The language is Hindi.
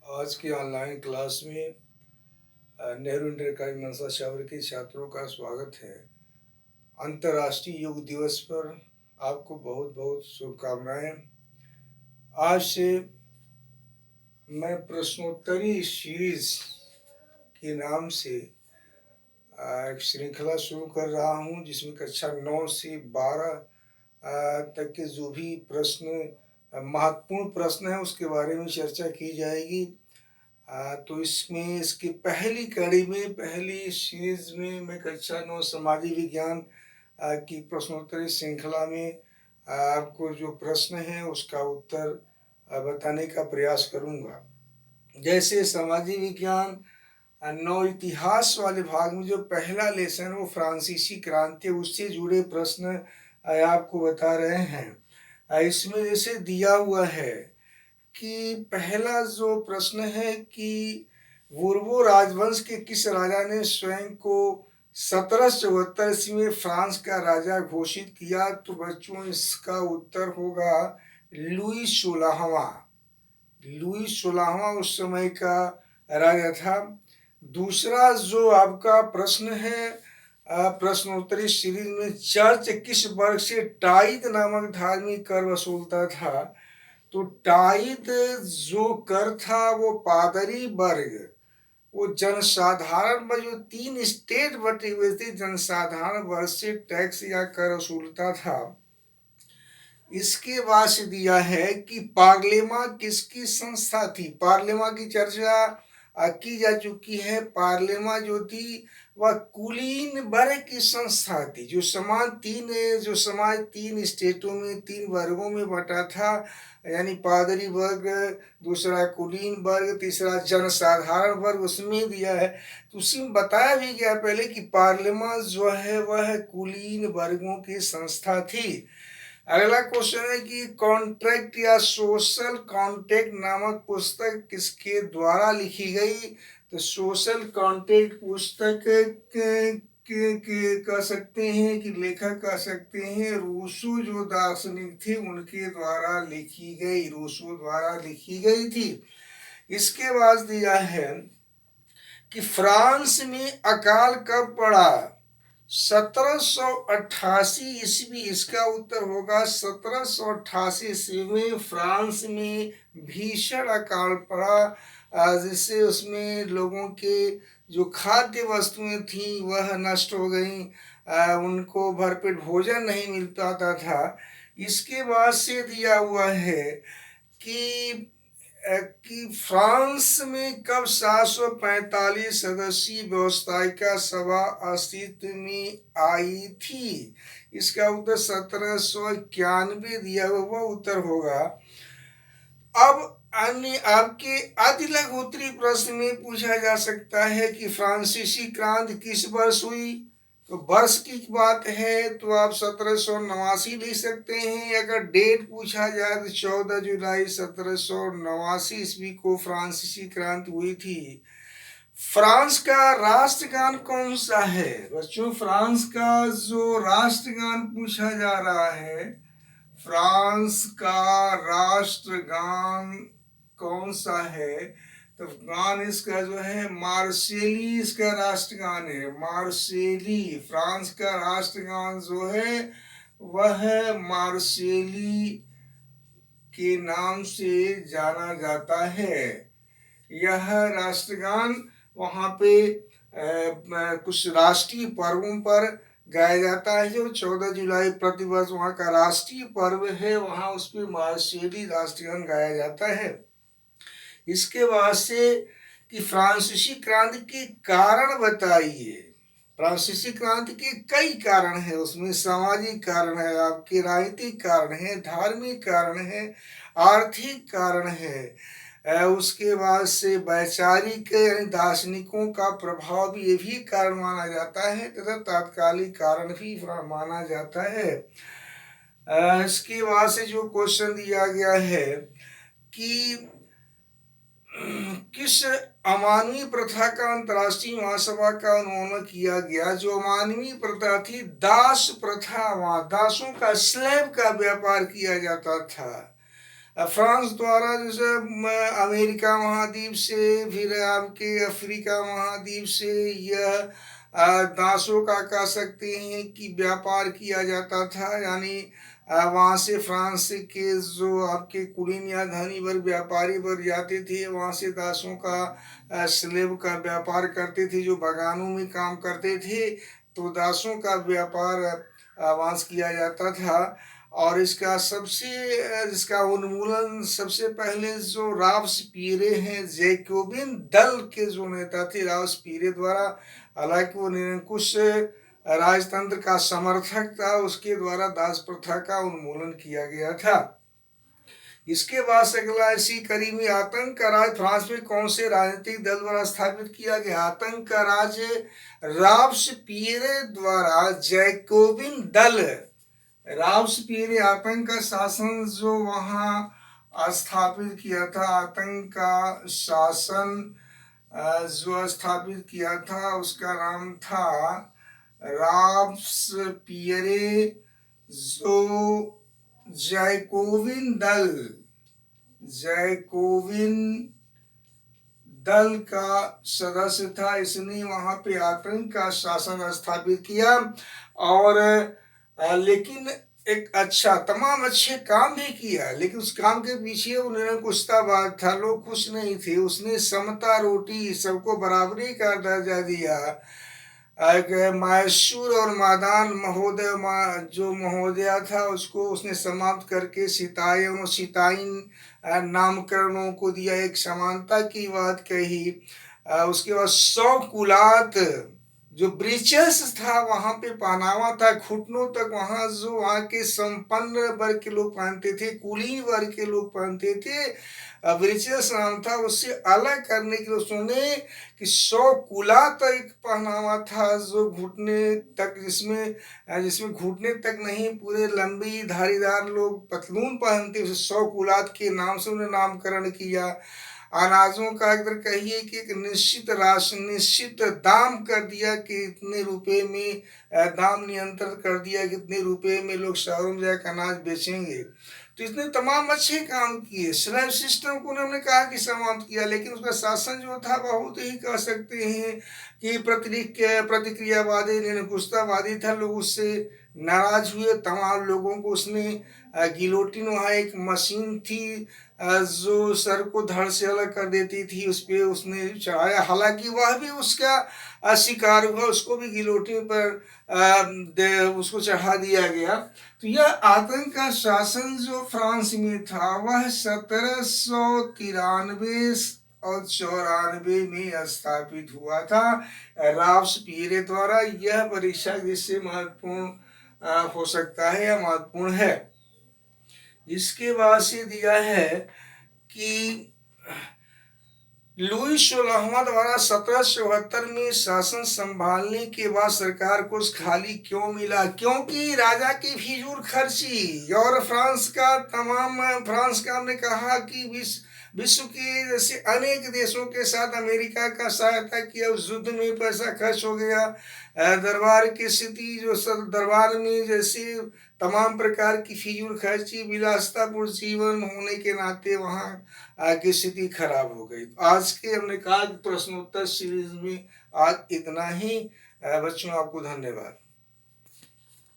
आज की ऑनलाइन क्लास में नेहरू इंटर कॉलेज मनसा शावर के छात्रों का स्वागत है। अंतर्राष्ट्रीय योग दिवस पर आपको बहुत बहुत शुभकामनाएं। आज से मैं प्रश्नोत्तरी सीरीज के नाम से एक श्रृंखला शुरू कर रहा हूं, जिसमें कक्षा 9 से 12 तक के जो भी प्रश्न महत्वपूर्ण प्रश्न है उसके बारे में चर्चा की जाएगी। तो इसमें इसकी पहली कड़ी में पहली सीरीज में मैं कक्षा 9 समाजी विज्ञान की प्रश्नोत्तरी श्रृंखला में आपको जो प्रश्न है उसका उत्तर बताने का प्रयास करूंगा। जैसे समाजी विज्ञान नौ इतिहास वाले भाग में जो पहला लेसन वो फ्रांसीसी क्रांति, उससे जुड़े प्रश्न आपको बता रहे हैं। इसमें जैसे दिया हुआ है कि पहला जो प्रश्न है कि बूर्बो राजवंश के किस राजा ने स्वयं को 1774 ईस्वी में फ्रांस का राजा घोषित किया? तो बच्चों इसका उत्तर होगा लुई 16वां। लुई 16वां उस समय का राजा था। दूसरा जो आपका प्रश्न है प्रश्नोत्तरी सीरीज में, चर्च किस वर्ग से टाइद नामक धार्मिक कर वसूलता था? तो टाइद जो कर था वो पादरी वर्ग, वो जनसाधारण में जो 3 स्टेट बटे हुए थे, जनसाधारण वर्ग से टैक्स या कर वसूलता था। इसके बाद से दिया है कि पार्लेमा किसकी संस्था थी? पार्लेमा की चर्चा की जा चुकी है। पार्लेमा जो थी वह कुलीन वर्ग की संस्था थी। जो समाज तीन स्टेटों में 3 वर्गों में बटा था, यानी पादरी वर्ग, दूसरा कुलीन वर्ग, तीसरा जनसाधारण वर्ग, उसमें दिया है। तो उसी में बताया भी गया पहले कि पार्लेमा जो है वह कुलीन वर्गों की संस्था थी। अगला क्वेश्चन है कि कॉन्ट्रैक्ट या सोशल कॉन्ट्रैक्ट नामक पुस्तक किसके द्वारा लिखी गई? तो सोशल कॉन्ट्रैक्ट पुस्तक कह सकते हैं कि लेखक कह सकते हैं रूसो, जो दार्शनिक थे उनके द्वारा लिखी गई, रूसो द्वारा लिखी गई थी। इसके बाद दिया है कि फ्रांस में अकाल कब पड़ा? 1788 ईस्वी। इसका उत्तर होगा 1788 ईस्वी में फ्रांस में भीषण अकाल पड़ा, जिससे उसमें लोगों के जो खाद्य वस्तुएं थी वह नष्ट हो गई, उनको भरपेट भोजन नहीं मिल पाता था। इसके बाद से दिया हुआ है कि फ्रांस में कब 745 सदस्यीय व्यवस्थायिका सभा अस्तित्व में आई थी? इसका उत्तर 1791 दिया हुआ उत्तर होगा। अब अन्य आपके अतिलघुत्तरी प्रश्न में पूछा जा सकता है कि फ्रांसीसी क्रांति किस वर्ष हुई? तो वर्ष की बात है तो आप 1789 लिख सकते हैं। अगर डेट पूछा जाए तो 14 जुलाई 1789 ईस्वी को फ्रांसीसी क्रांति हुई थी। फ्रांस का राष्ट्रगान कौन सा है? बच्चों, फ्रांस का जो राष्ट्रगान पूछा जा रहा है, फ्रांस का राष्ट्रगान कौन सा है? तो गान इसका जो है मार्सेली, इसका राष्ट्रगान है मार्सेली। फ्रांस का राष्ट्रगान जो है वह मार्सेली के नाम से जाना जाता है। यह राष्ट्रगान वहाँ पे कुछ राष्ट्रीय पर्वों पर गाया जाता है। जो 14 जुलाई प्रतिवर्ष वहाँ का राष्ट्रीय पर्व है, वहाँ उस पर मार्सेली राष्ट्रगान गाया जाता है। इसके बाद से कि फ्रांसीसी क्रांति के कारण बताइए। फ्रांसीसी क्रांति के कई कारण है, उसमें सामाजिक कारण है, आपके राजनीतिक कारण है, धार्मिक कारण है, आर्थिक कारण है। उसके बाद से वैचारिक यानी दार्शनिकों का प्रभाव भी, ये भी कारण माना जाता है, तथा तात्कालिक कारण भी माना जाता है। इसके बाद से जो क्वेश्चन दिया गया है कि किस अमानवीय प्रथा का अंतर्राष्ट्रीय महासभा का अनुमोदन किया गया? जो अमानवीय प्रथा थी दास प्रथा, वहां दासों का, स्लेव का व्यापार किया जाता था। फ्रांस द्वारा जैसे अमेरिका महाद्वीप से, फिर आपके अफ्रीका महाद्वीप से यह दासों का कह सकते हैं कि व्यापार किया जाता था। यानी वहाँ से फ्रांस के जो आपके कुलीन या धनी वर्ग व्यापारी वर्ग जाते थे, वहाँ से दासों का स्लेव का व्यापार करते थे, जो बागानों में काम करते थे। तो दासों का व्यापार वहाँ से किया जाता था। और इसका उन्मूलन सबसे पहले जो राब्सपीरे हैं, जैकोबिन दल के जो नेता थे राब्सपीरे द्वारा, हालांकि वो निरंकुश राजतंत्र का समर्थक था, उसके द्वारा दास प्रथा का उन्मूलन किया गया था। इसके बाद से अगला इसी कड़ी में आतंक का राज फ्रांस में कौन से राजनीतिक दल द्वारा स्थापित किया गया? आतंक का राज राब्सपीरे द्वारा जैकोबिन दल, राब्सपीरे आतंक का शासन जो वहाँ स्थापित किया था, आतंक का शासन जो स्थापित किया था उसका नाम था राब्सपीरे, जो जैकोबिन दल का सदस्य था। इसने वहां पे आतंक का शासन स्थापित किया। और लेकिन एक तमाम अच्छे काम भी किया, लेकिन उस काम के पीछे वो निरंकुशतावाद था। लोग खुश नहीं थे। उसने समता रोटी, सबको बराबरी का दर्जा दिया। मैसूर और मादान जो महोदया था उसको उसने समाप्त करके सिताइन नामकरणों को दिया, एक समानता की बात कही। उसके बाद 100 कुलात जो ब्रीचेस था वहां पे पहनावा था घुटनों तक, वहां जो वहां के संपन्न वर्ग के लोग पहनते थे, कुलीन वर्ग के लोग पहनते थे, ब्रीचेस नाम था। उससे अलग करने के लिए उसने कि 100 कुलात एक पहनावा था जो घुटने तक, जिसमें घुटने तक नहीं, पूरे लंबी धारीदार लोग पतलून पहनते, उसे 100 कुलात के नाम से उन्हें नामकरण किया। अनाजों का अगर कहिए कि एक निश्चित दाम कर दिया कि इतने रुपए में, दाम नियंत्रित कर दिया कि इतने रुपए में लोग शहरों में जाकर अनाज बेचेंगे। तो इसने तमाम अच्छे काम किए। स्लैब सिस्टम को उन्होंने कहा कि समाप्त किया, लेकिन उसका शासन जो था बहुत ही कह सकते हैं कि प्रतिक्रियावादी निरंकुशतावादी था। लोग उससे नाराज हुए। तमाम लोगों को उसने गिलोटिन, वहाँ एक मशीन थी जो सर को धड़ से अलग कर देती थी, उस पर उसने चढ़ाया। हालांकि वह भी उसका शिकार हुआ, उसको भी गिलोटिन पर उसको चढ़ा दिया गया। तो यह आतंक का शासन जो फ्रांस में था वह 1793 और 94 में स्थापित हुआ था राब्सपीरे द्वारा। यह परीक्षा जिससे महत्वपूर्ण हो सकता है या महत्वपूर्ण है। इसके बाद से दिया है कि लुई 16वां द्वारा 1774 में शासन संभालने के बाद सरकार को खाली क्यों मिला? क्योंकि राजा की फिजूल खर्ची और फ्रांस का हमने कहा कि विश्व के जैसे अनेक देशों के साथ अमेरिका का सहायता किया, उस युद्ध में पैसा खर्च हो गया। दरबार की स्थिति जो सब दरबार में जैसे तमाम प्रकार की फिजूल खर्ची, विलासितापूर्ण जीवन होने के नाते वहाँ की स्थिति खराब हो गई। आज के हमने कहा प्रश्नोत्तर सीरीज में आज इतना ही। बच्चों आपको धन्यवाद।